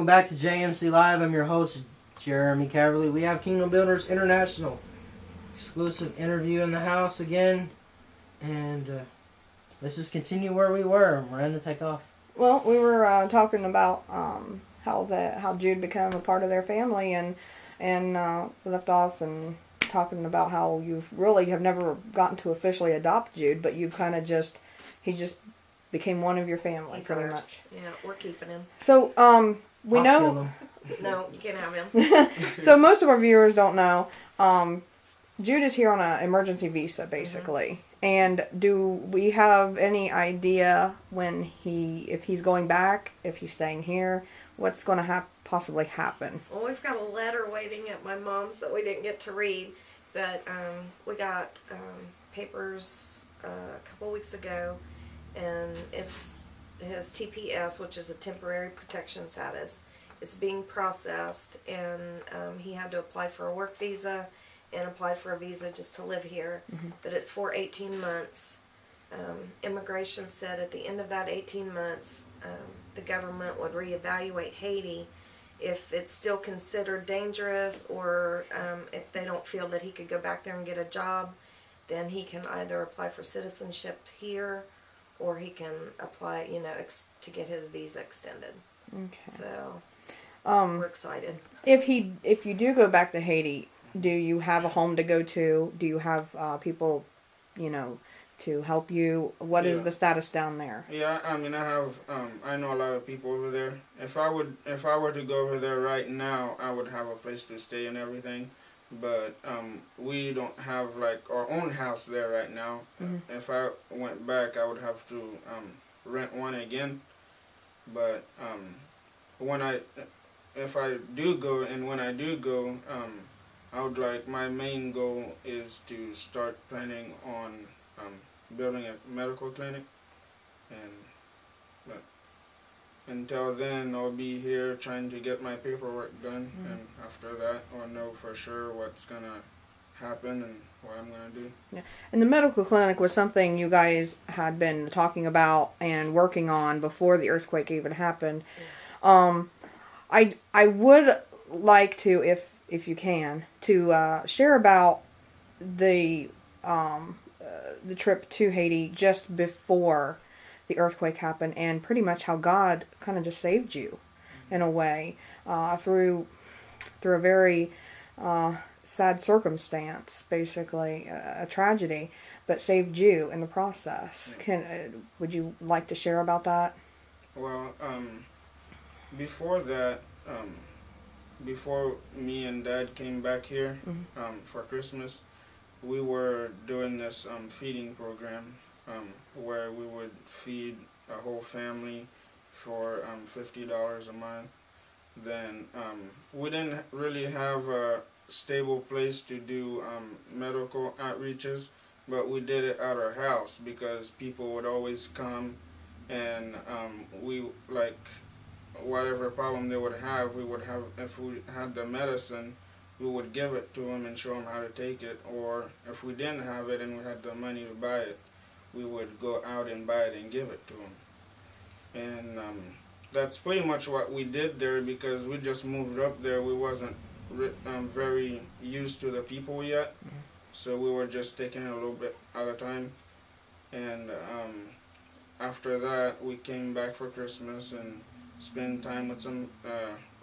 welcome back to JMC Live. I'm your host, Jeremy Caverley. We have Kingdom Builders International exclusive interview in the house again, and let's just continue where we were. Miranda, take off. Well, we were talking about how Jude became a part of their family, and left off and talking about how you really have never gotten to officially adopt Jude, but you kind of he just became one of your family. He's pretty ours. much. Yeah, we're keeping him. So we I'll know. steal them. No, you can't have him. So most of our viewers don't know. Jude is here on an emergency visa, basically. Mm-hmm. And do we have any idea if he's going back, if he's staying here, what's going to possibly happen? Well, we've got a letter waiting at my mom's that we didn't get to read, but we got papers a couple weeks ago, and it's his TPS, which is a temporary protection status. It's being processed, and he had to apply for a work visa and apply for a visa just to live here. Mm-hmm. But it's for 18 months. Immigration said at the end of that 18 months, the government would reevaluate Haiti if it's still considered dangerous, or if they don't feel that he could go back there and get a job, then he can either apply for citizenship here, or he can apply, to get his visa extended. Okay. So we're excited. If you do go back to Haiti, do you have a home to go to? Do you have people, to help you? What is the status down there? Yeah, I mean, I know a lot of people over there. If I were to go over there right now, I would have a place to stay and everything. But we don't have like our own house there right now. Mm-hmm. If I went back, I would have to rent one again. But if I do go, and when I do go, my main goal is to start planning on building a medical clinic, but until then I'll be here trying to get my paperwork done, mm-hmm. and after that I'll know for sure what's gonna happen and what I'm gonna do. Yeah. And the medical clinic was something you guys had been talking about and working on before the earthquake even happened. Yeah. I would like to, if you can, to share about the trip to Haiti just before the earthquake happened, and pretty much how God kind of just saved you, in a way, through a very sad circumstance, basically a tragedy, but saved you in the process. Would you like to share about that? Well, before that, before me and Dad came back here, mm-hmm. For Christmas, we were doing this feeding program where we would feed a whole family for $50 a month. Then we didn't really have a stable place to do medical outreaches, but we did it at our house because people would always come, and whatever problem they would have, if we had the medicine, we would give it to them and show them how to take it. Or if we didn't have it and we had the money to buy it, we would go out and buy it and give it to them. And that's pretty much what we did there, because we just moved up there. We wasn't very used to the people yet, so we were just taking it a little bit at a time. And after that, we came back for Christmas and spend time with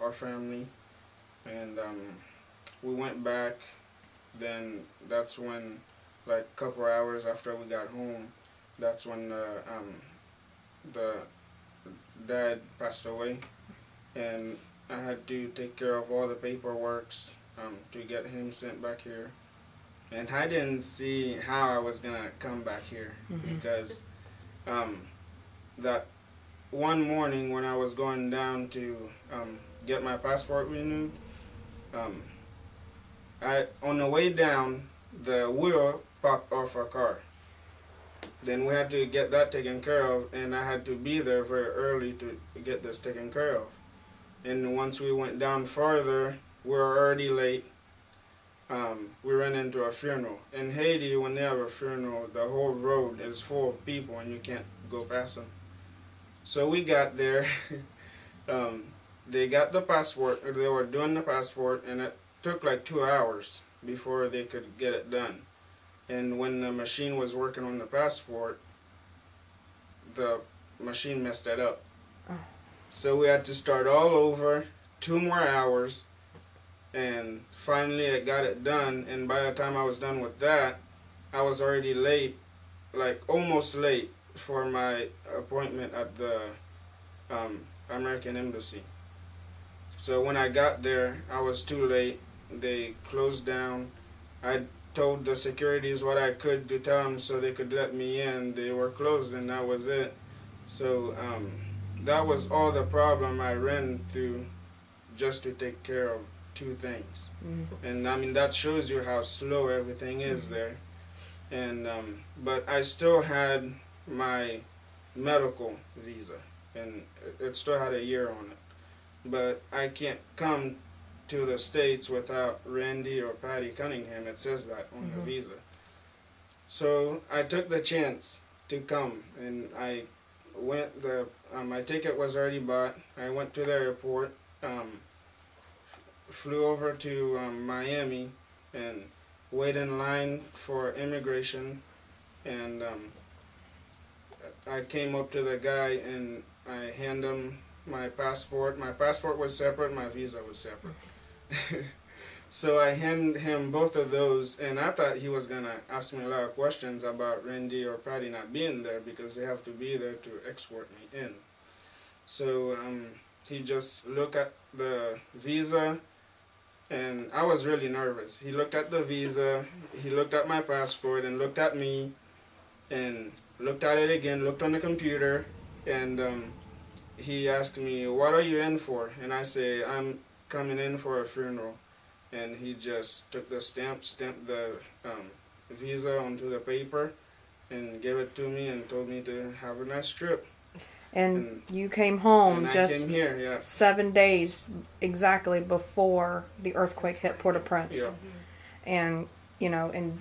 our family, and we went back. Then that's when, like a couple hours after we got home, that's when the dad passed away, and I had to take care of all the paperwork to get him sent back here. And I didn't see how I was gonna come back here, mm-hmm. because that one morning when I was going down to get my passport renewed, on the way down, the wheel popped off our car. Then we had to get that taken care of, and I had to be there very early to get this taken care of. And once we went down farther, we were already late. We ran into a funeral. In Haiti, when they have a funeral, the whole road is full of people and you can't go past them. So we got there. they got the passport. They were doing the passport, and it took like 2 hours before they could get it done. And when the machine was working on the passport, the machine messed it up. Oh. So we had to start all over, 2 more hours, and finally I got it done. And by the time I was done with that, I was already late, like almost late for my appointment at the American Embassy. So when I got there, I was too late. They closed down. I told the securities what I could to tell them so they could let me in. They were closed, and that was it. So that was all the problem I ran through just to take care of 2 things. Mm-hmm. And I mean, that shows you how slow everything is mm-hmm. there. And but I still had my medical visa, and it still had a year on it. But I can't come to the States without Randy or Patti Cunningham. It says that on mm-hmm. the visa. So I took the chance to come, and I went. My ticket was already bought. I went to the airport, flew over to Miami, and waited in line for immigration. And I came up to the guy, and I handed him my passport. My passport was separate. My visa was separate. So I handed him both of those, and I thought he was going to ask me a lot of questions about Randy or Patti not being there, because they have to be there to escort me in. So he just looked at the visa, and I was really nervous. He looked at the visa, he looked at my passport, and looked at me, and looked at it again, looked on the computer, and he asked me, "What are you in for?" And I say, "I'm coming in for a funeral." And he just took the stamped the visa onto the paper, and gave it to me, and told me to have a nice trip. And you came home and just I came here, yeah. 7 days exactly before the earthquake hit Port-au-Prince. Yeah. And, you know, in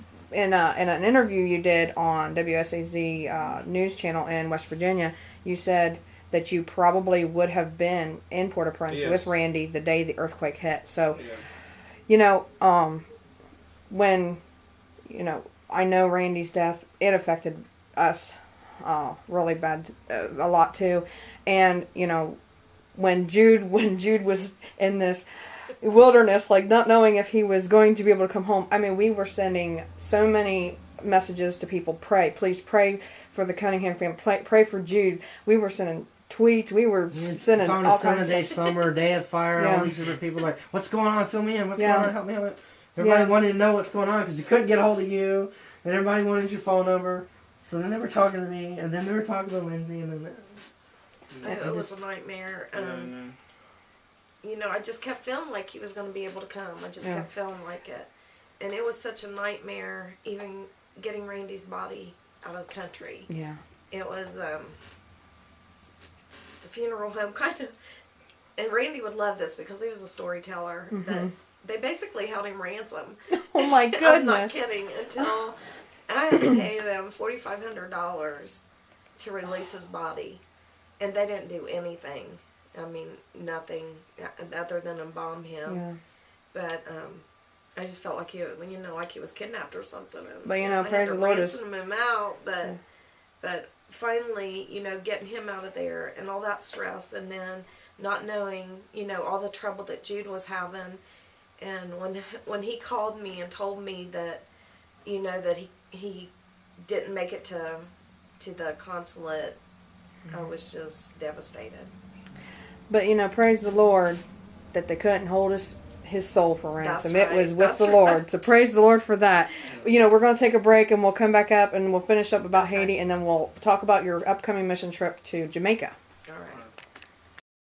an interview you did on WSAZ news channel in West Virginia, you said that you probably would have been in Port-au-Prince yes. with Randy the day the earthquake hit. So, yeah. you know, when, you know, I know Randy's death, it affected us really bad, a lot too. And, you know, when Jude was in this wilderness, like not knowing if he was going to be able to come home, I mean, we were sending so many messages to people. Please pray for the Cunningham family, pray for Jude. We were sending tweets, we were sending all kinds of Sunday Summer, Day of Fire, yeah. all these different people like, "What's going on? Fill me in. What's yeah. going on? Help me out." Everybody wanted to know what's going on because you couldn't get a hold of you, and everybody wanted your phone number. So then they were talking to me, and then they were talking to Lindsay, and then it was a nightmare. You know, I just kept feeling like he was going to be able to come. I just kept feeling like it, and it was such a nightmare, even getting Randy's body out of the country. Yeah, it was the funeral home kind of, and Randy would love this because he was a storyteller. Mm-hmm. But they basically held him ransom. Oh my goodness! I'm not kidding. Until I had to pay them $4,500 to release his body, and they didn't do anything. I mean, nothing other than embalm him. Yeah. But I just felt like he was kidnapped or something. And, but you know, praise the Lord, ransom him out. But finally, you know, getting him out of there and all that stress, and then not knowing, you know, all the trouble that Jude was having, and when he called me and told me that, you know, that he didn't make it to the consulate, I was just devastated. But you know, praise the Lord that they couldn't hold his soul for ransom. That's it was right. with That's the Lord. right. So praise the Lord for that. You know, we're going to take a break and we'll come back up and we'll finish up about Okay. Haiti, and then we'll talk about your upcoming mission trip to Jamaica. All right.